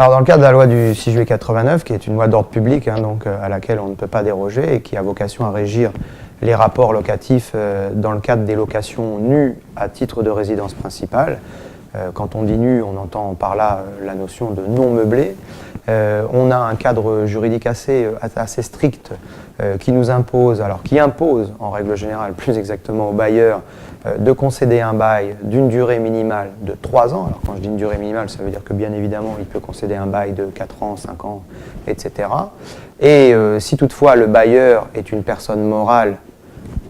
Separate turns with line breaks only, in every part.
Alors, dans le cadre de la loi du 6 juillet 89, qui est une loi d'ordre public, hein, donc, à laquelle on ne peut pas déroger et qui a vocation à régir les rapports locatifs dans le cadre des locations nues à titre de résidence principale. Quand on dit nu, on entend par là la notion de non meublé. On a un cadre juridique assez strict qui nous impose, alors qui impose en règle générale, plus exactement aux bailleurs, de concéder un bail d'une durée minimale de 3 ans. Alors quand je dis une durée minimale, ça veut dire que bien évidemment, il peut concéder un bail de 4 ans, 5 ans, etc. Et si toutefois le bailleur est une personne morale,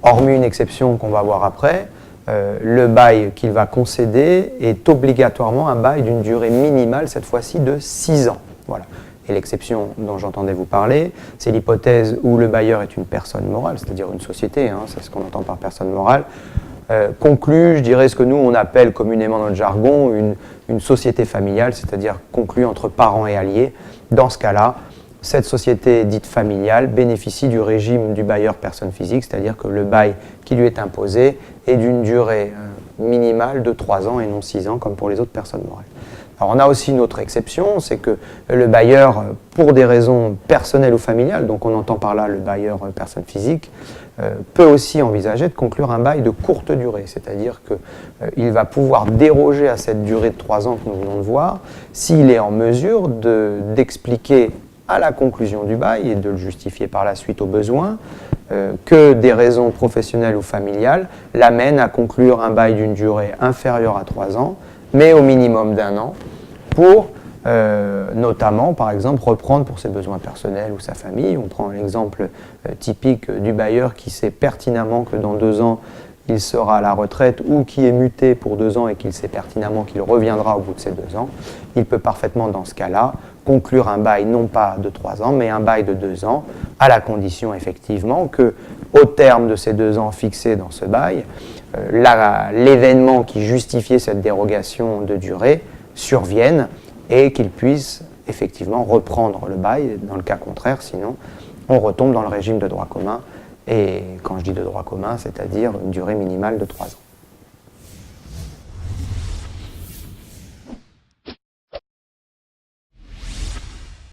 hormis une exception qu'on va voir après, le bail qu'il va concéder est obligatoirement un bail d'une durée minimale, cette fois-ci de 6 ans. Voilà. Et l'exception dont j'entendais vous parler, c'est l'hypothèse où le bailleur est une personne morale, c'est-à-dire une société, hein, c'est ce qu'on entend par personne morale, conclut, je dirais, ce que nous on appelle communément dans le jargon une société familiale, c'est-à-dire conclue entre parents et alliés. Dans ce cas-là, cette société dite familiale bénéficie du régime du bailleur personne physique, c'est-à-dire que le bail qui lui est imposé est d'une durée minimale de 3 ans et non 6 ans, comme pour les autres personnes morales. Alors on a aussi une autre exception, c'est que le bailleur, pour des raisons personnelles ou familiales, donc on entend par là le bailleur personne physique, peut aussi envisager de conclure un bail de courte durée, c'est-à-dire qu'il va pouvoir déroger à cette durée de 3 ans que nous venons de voir, s'il est en mesure d'expliquer à la conclusion du bail et de le justifier par la suite au besoin, que des raisons professionnelles ou familiales l'amènent à conclure un bail d'une durée inférieure à 3 ans, mais au minimum d'1 an, pour notamment, par exemple, reprendre pour ses besoins personnels ou sa famille. On prend l'exemple typique du bailleur qui sait pertinemment que dans 2 ans, il sera à la retraite ou qui est muté pour 2 ans et qu'il sait pertinemment qu'il reviendra au bout de ces 2 ans. Il peut parfaitement, dans ce cas-là, conclure un bail non pas de 3 ans, mais un bail de 2 ans, à la condition effectivement que, au terme de ces 2 ans fixés dans ce bail, l'événement qui justifiait cette dérogation de durée survienne et qu'il puisse effectivement reprendre le bail. Dans le cas contraire, sinon, on retombe dans le régime de droit commun. Et quand je dis de droit commun, c'est-à-dire une durée minimale de 3 ans.